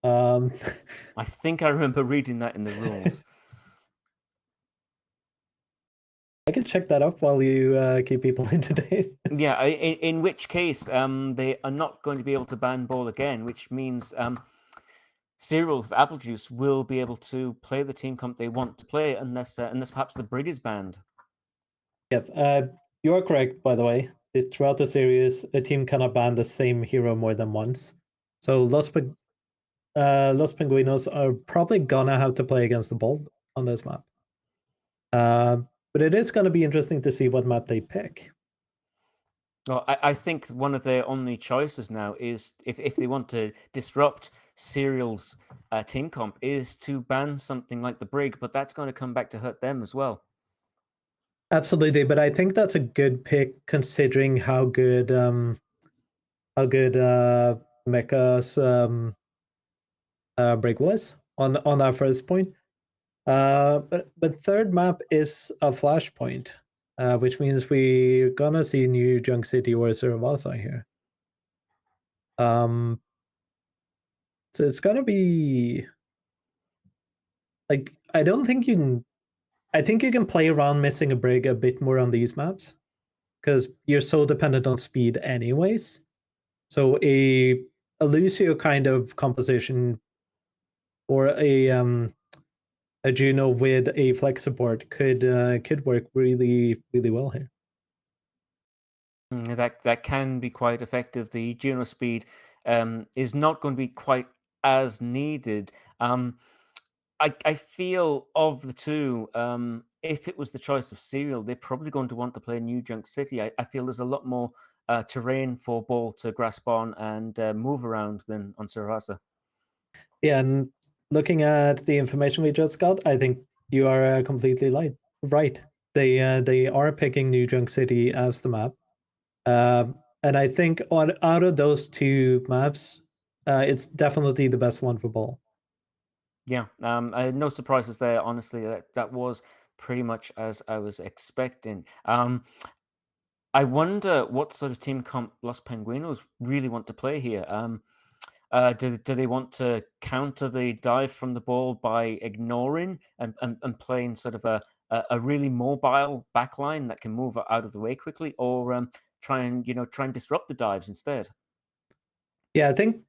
Um, I think I remember reading that in the rules. I can check that up while you keep people in today. Yeah, in which case, they are not going to be able to ban ball again, which means Cyril with Applejuice will be able to play the team comp they want to play, unless perhaps the Brig is banned. Yep, you are correct, by the way. Throughout the series, a team cannot ban the same hero more than once. So Los Pinguinos are probably gonna have to play against the ball on this map. Uh, but it is gonna be interesting to see what map they pick. Well, I think one of their only choices now is if they want to disrupt Serial's team comp is to ban something like the Brig, but that's going to come back to hurt them as well. Absolutely, but I think that's a good pick considering how good Mecha's break was on our first point. But third map is a flashpoint, which means we're gonna see new Junk City or Surabasa here. Um, so it's gonna be like I don't think you can. I think you can play around missing a brig a bit more on these maps because you're so dependent on speed, anyways. So a Lucio kind of composition or a Juno with a flex support could work really well here. That can be quite effective. The Juno speed is not going to be quite as needed. I feel of the two, if it was the choice of Serial, they're probably going to want to play New Junk City. I feel there's a lot more terrain for Ball to grasp on and move around than on Sarasa. Yeah, and looking at the information we just got, I think you are completely right. They are picking New Junk City as the map, and I think out of those two maps, it's definitely the best one for Ball. Yeah, no surprises there. Honestly, that was pretty much as I was expecting. I wonder what sort of team comp Los Penguinos really want to play here. Do they want to counter the dive from the ball by ignoring and playing sort of a really mobile backline that can move out of the way quickly, or try and disrupt the dives instead? Yeah, I think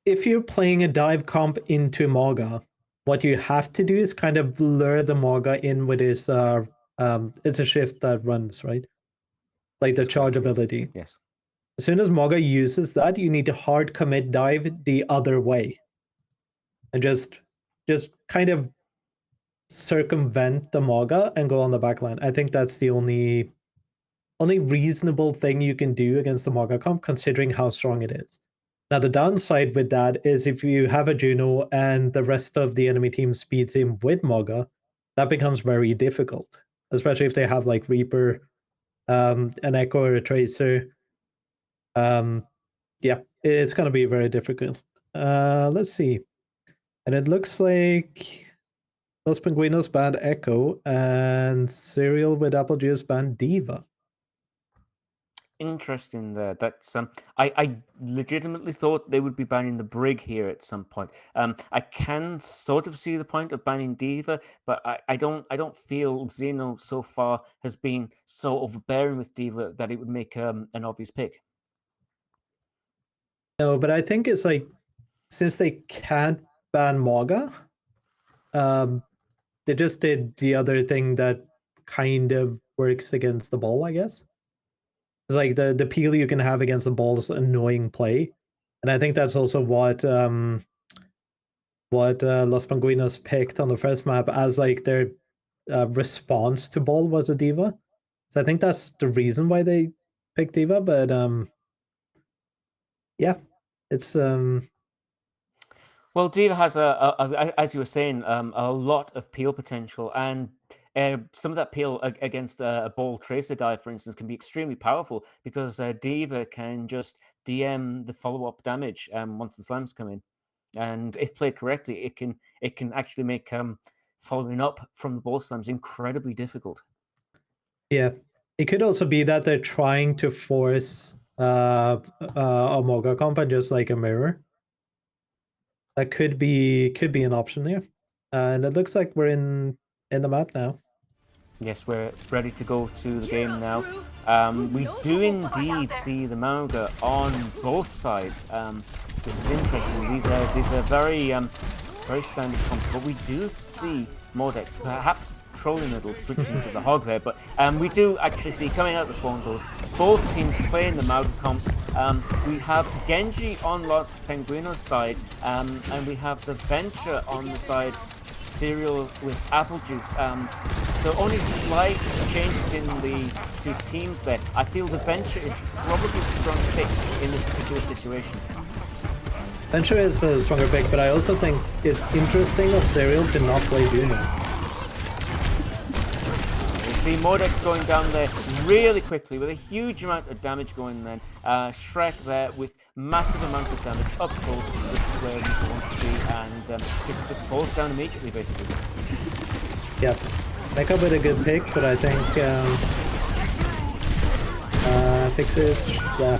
if you're playing a dive comp into Morga, what you have to do is kind of lure the Morga in with his it's a shift that runs, right? Like the That's charge correct. Yes. ability. Yes. As soon as Morga uses that, you need to hard commit dive the other way. and just kind of circumvent the Mauga and go on the backline. I think that's the only reasonable thing you can do against the Mauga comp, considering how strong it is. Now, the downside with that is if you have a Juno and the rest of the enemy team speeds in with Mauga, that becomes very difficult, especially if they have like Reaper, an Echo or a Tracer. Yeah, it's going to be very difficult. Let's see. And it looks like Los Pinguinos banned Echo and Serial with Applejuice banned Diva. Interesting there. That's I legitimately thought they would be banning the Brig here at some point. I can sort of see the point of banning Diva, but I don't feel Xeno so far has been so overbearing with Diva that it would make an obvious pick. No, but I think it's like, since they can't ban Mauga, they just did the other thing that kind of works against the ball, I guess. It's like the peel you can have against the ball is annoying play. And I think that's also what Los Pinguinos picked on the first map as like their response to ball was a Diva. So I think that's the reason why they picked Diva, but yeah, it's Well, Diva has as you were saying, a lot of peel potential, and some of that peel against a ball tracer guy, for instance, can be extremely powerful because Diva can just DM the follow-up damage once the slams come in, and if played correctly, it can actually make following up from the ball slams incredibly difficult. yeah. It could also be that they're trying to force a Mauga comp and just like a mirror. That could be an option here. And it looks like we're in the map now. Yes, we're ready to go to the game now. We do indeed see the Mauga on both sides. This is interesting. These are very standard comps, but we do see Mordex, perhaps trolling Middle switching to the Hog there, but we do actually see coming out the spawn doors both teams playing the Mauga comps. We have Genji on Los Pinguinos side, and we have the Venture on the side, Serial with Applejuice. So only slight changes in the two teams there. I feel the Venture is probably the strong pick in this particular situation. Venture is the stronger pick, but I also think it's interesting of Serial to not play Juno. See Mordex going down there really quickly with a huge amount of damage going then. Shrek there with massive amounts of damage up close with where he wants to be, and just falls down immediately basically. Yeah, Mecha with a good pick, but I think Fixes, yeah,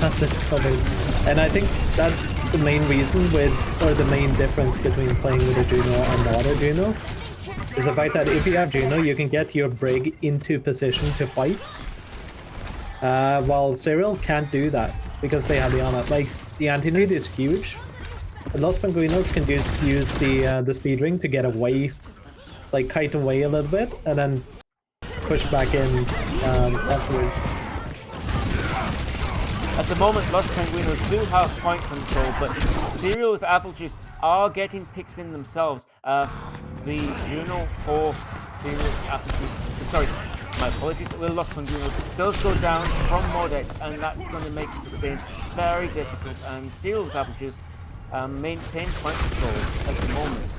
has this covered. And I think that's the main reason or the main difference between playing with a Juno and not a Juno. Is the fact that if you have Juno, you can get your Brig into position to fight, while Serial can't do that because they have the Ana. Like, the anti-nade is huge. Los Pinguinos can just use the speed ring to get away, like kite away a little bit, and then push back in afterwards. At the moment, Los Pinguinos do have point control, but Serial with Applejuice are getting picks in themselves. The Juno for Serial with Applejuice, sorry, my apologies, well, Los Pinguinos does go down from Mordex, and that's going to make sustain very difficult, and Serial with Applejuice maintain point control at the moment.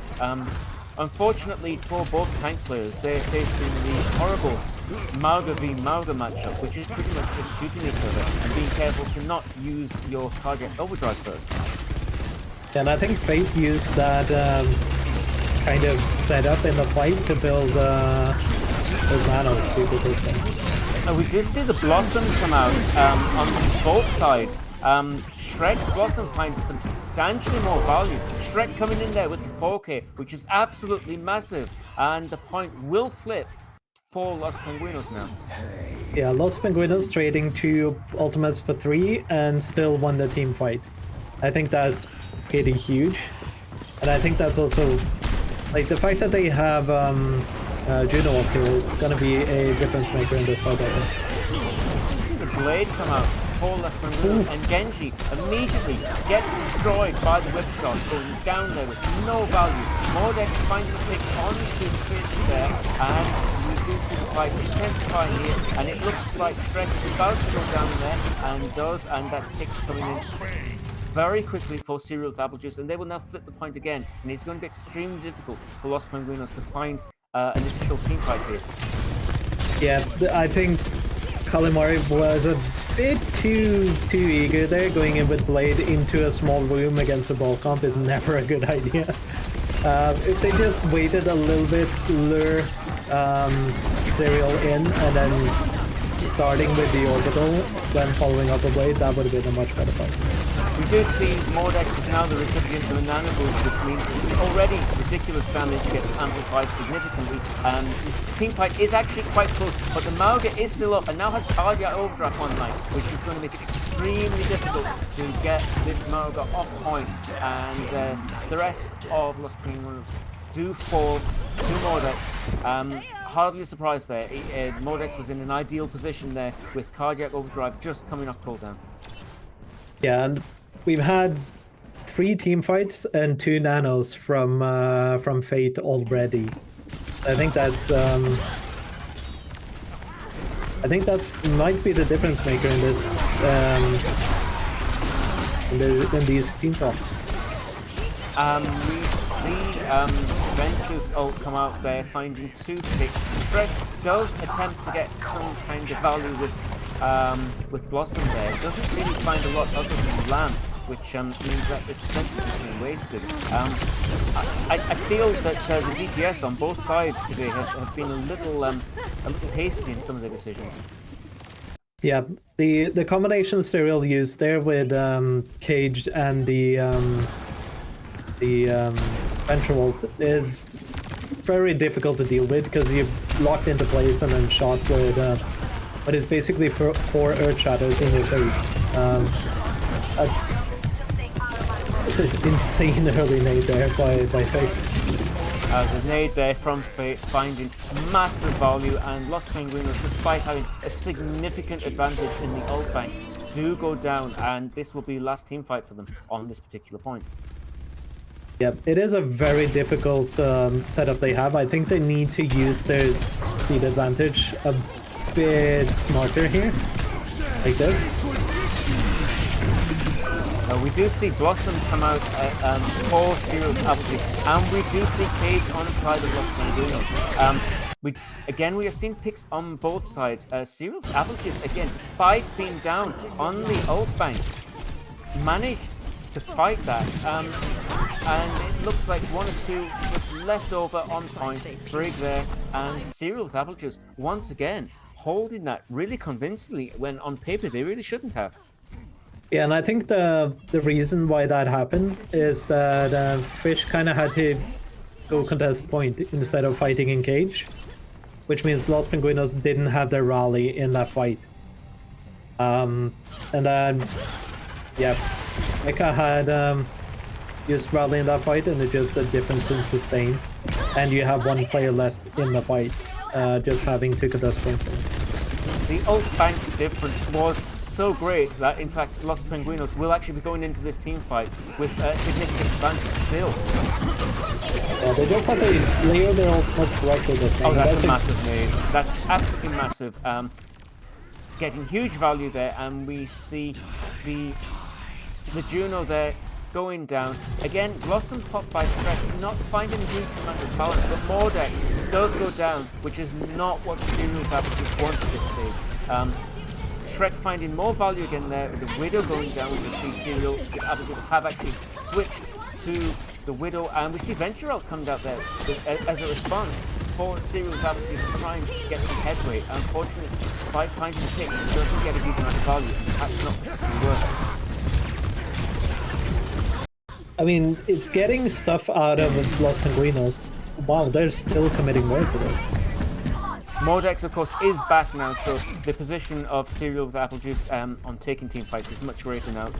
Unfortunately for both tank players, they're facing the horrible Mauga v Mauga matchup, which is pretty much just shooting each other and being careful to not use your target overdrive first. And I think Fate used that kind of setup in the fight to build his mana super quickly. And we did see the Blossom come out on both sides. Shrek's Blossom finds substantially more value. Shrek coming in there with the 4K, which is absolutely massive, and the point will flip for Los Pinguinos now. Yeah, Los Pinguinos trading 2 ultimates for 3 and still won the team fight. I think that's pretty huge, and I think that's also like the fact that they have Juno up here is gonna be a difference maker in this fight. I think. The Blade come out for Los Pinguinos, and Genji immediately gets destroyed by the whip shot, going down there with no value. Mordex finds the pick onto Fish there, and we do see the fight intensifying here, and it looks like Shrek is about to go down there, and does, and that's picks coming in very quickly for Cereal with Applejuice, and they will now flip the point again, and it's going to be extremely difficult for Los Pinguinos to find an initial team fight here. Yeah, I think Calamari was a bit too eager there. Going in with Blade into a small room against the ball comp is never a good idea. If they just waited a little bit, lure Cereal in, and then starting with the orbital, then following up a Blade, that would have been a much better fight. We do see Mordex is now the recipient of a nano boost, which means already ridiculous damage gets amplified significantly. This team fight is actually quite close, but the Mauga is still up and now has Cardiac Overdraft online, which is going to make it extremely difficult to get this Mauga off point. And the rest of Los Pinguinos do fall to Mordex. Hardly surprised there. Mordex was in an ideal position there with Cardiac Overdrive just coming off cooldown. Yeah, and we've had 3 team fights and 2 nanos from Fate already. I think that's might be the difference maker in this in these team talks. We see Venture's ult come out there, finding 2 picks. Fred does attempt to get some kind of value with Blossom there. Doesn't really find a lot other than Lamb, which means that it's essentially just being wasted. I feel that the DPS on both sides today have been a little hasty in some of their decisions. Yeah, the combination Cereal used there with Cage and the Venture ult is very difficult to deal with because you're locked into place and then shot with what is basically 4 Earth Shadows in your face. This is insane early nade there by Fate. The nade there from Fate finding massive value, and Los Pinguinos, despite having a significant advantage in the ult bank, do go down, and this will be the last team fight for them on this particular point. Yeah, it is a very difficult setup they have. I think they need to use their speed advantage a bit smarter here, like this. We do see Blossom come out for Cereal Applejuice, and we do see Cage on the side of Los Pinguinos. We are seeing picks on both sides. Cereal Applejuice, again, despite being down on the ult bank, managed to fight that. And it looks like 1 or 2 was left over on point. Brig there, and Cereal with Applejuice once again holding that really convincingly when on paper they really shouldn't have. Yeah, and I think the reason why that happened is that Fish kind of had to go contest point instead of fighting in Cage, which means Los Pinguinos didn't have their rally in that fight. And then, yeah, Mecha had used rally in that fight, and it's just a difference in sustain. And you have 1 player less in the fight, just having to contest point. The ult bank difference was so great that, in fact, Los Pinguinos will actually be going into this team fight with a significant advantage still. Yeah, they just have to layer their ult much correctly this time. Oh, that's a massive nade. That's absolutely massive. Getting huge value there, and we see the Juno there going down. Again, Blossom popped by Shrek, not finding a huge amount of balance, but Mordex does go down, which is not what Cereal Applejuice wants at this stage. Shrek finding more value again there, with the Widow going down. We see Cereal Applejuice have actually switched to the Widow, and we see Venture Ult come out there as a response for Cereal Applejuice trying to get some headway. Unfortunately, despite finding the pick, he doesn't get a huge amount of value, and that's not particularly worth it. I mean, it's getting stuff out of Los Pinguinos. Wow, they're still committing more to this. Mordex, of course, is back now, so the position of Cereal with Applejuice on taking team fights is much greater now.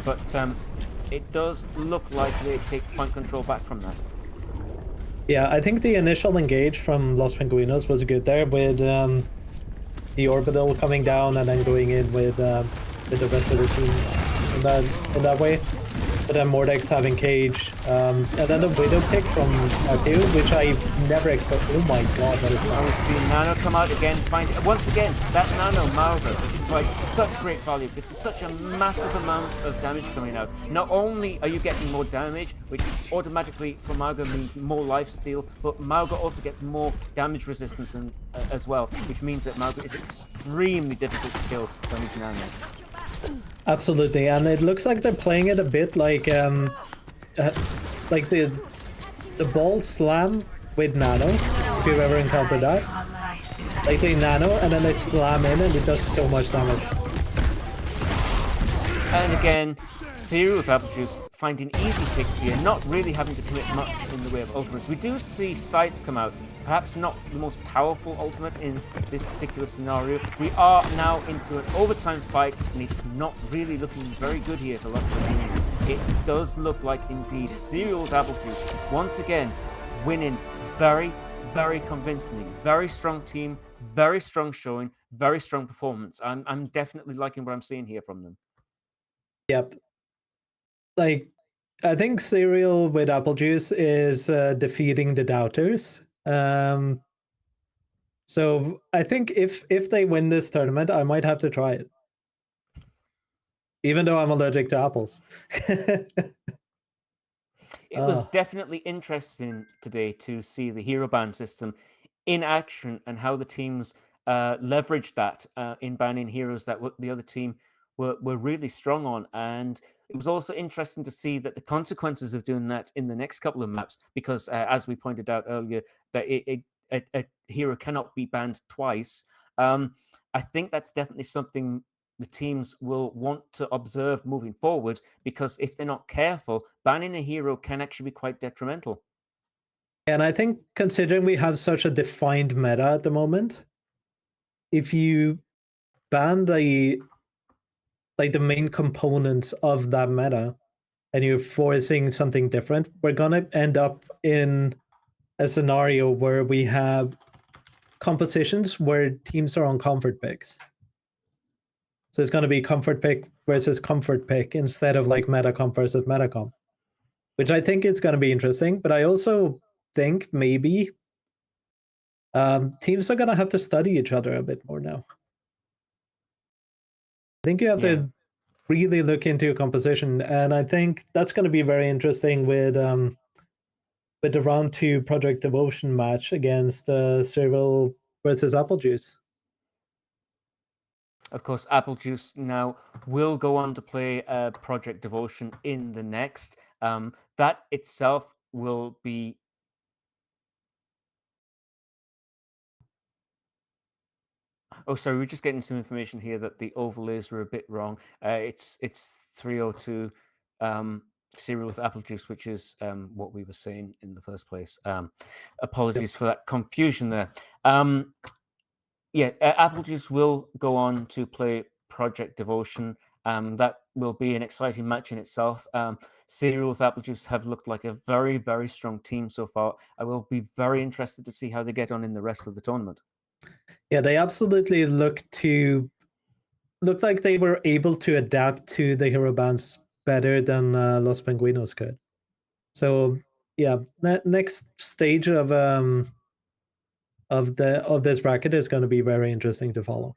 But it does look like they take point control back from that. Yeah, I think the initial engage from Los Pinguinos was good there with the orbital coming down and then going in with with the rest of the team in that way. But then Mordex having Cage, and then the Widow pick from Arteu, which I never expect. Oh my god, that is And we nice. see Nano come out again, once again, that Nano Mauga provides such great value. This is such a massive amount of damage coming out. Not only are you getting more damage, which automatically for Mauga means more lifesteal, but Mauga also gets more damage resistance as well, which means that Mauga is extremely difficult to kill when he's Nano. Absolutely, and it looks like they're playing it a bit like the ball slam with Nano. If you've ever encountered that, like they Nano and then they slam in, and it does so much damage. And again, Cereal with Applejuice finding easy picks here, not really having to commit much in the way of ultimates. We do see sights come out, perhaps not the most powerful ultimate in this particular scenario. We are now into an overtime fight, and it's not really looking very good here for Los Pinguinos. It does look like indeed Cereal with Applejuice once again winning very, very convincingly. Very strong team, very strong showing, very strong performance. I'm definitely liking what I'm seeing here from them. Yep. Like, I think Cereal with Applejuice is defeating the doubters. So I think if they win this tournament, I might have to try it, even though I'm allergic to apples. It was definitely interesting today to see the hero ban system in action and how the teams leveraged that in banning heroes that the other team were really strong on. And it was also interesting to see that the consequences of doing that in the next couple of maps, because as we pointed out earlier, that a hero cannot be banned twice. I think that's definitely something the teams will want to observe moving forward, because if they're not careful, banning a hero can actually be quite detrimental. And I think considering we have such a defined meta at the moment, if you ban the main components of that meta and you're forcing something different, we're gonna end up in a scenario where we have compositions where teams are on comfort picks. So it's going to be comfort pick versus comfort pick instead of like meta comp versus meta comp, which I think is going to be interesting. But I also think maybe teams are going to have to study each other a bit more now. I think you have Yeah. to really look into a composition, and I think that's going to be very interesting with the round 2 Project Devotion match against Cyril versus Applejuice. Of course, Applejuice now will go on to play Project Devotion in the next. That itself will be. Oh, sorry, we're just getting some information here that the overlays were a bit wrong. It's 302 cereal with apple juice, which is what we were saying in the first place. Apologies for that confusion there. Yeah, Applejuice will go on to play Project Devotion. That will be an exciting match in itself. Cereal with Applejuice have looked like a very, very strong team so far. I will be very interested to see how they get on in the rest of the tournament. Yeah, they absolutely look like they were able to adapt to the hero bans better than Los Pinguinos could. So yeah, next stage of this bracket is going to be very interesting to follow.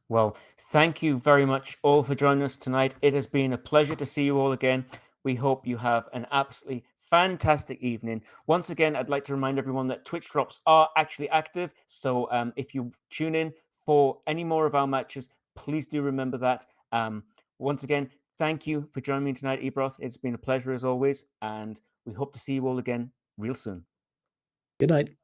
Well, thank you very much all for joining us tonight. It has been a pleasure to see you all again. We hope you have an absolutely fantastic evening. Once again, I'd like to remind everyone that Twitch drops are actually active. So if you tune in for any more of our matches, please do remember that. Once again, thank you for joining me tonight, Ebroth. It's been a pleasure as always. And we hope to see you all again real soon. Good night.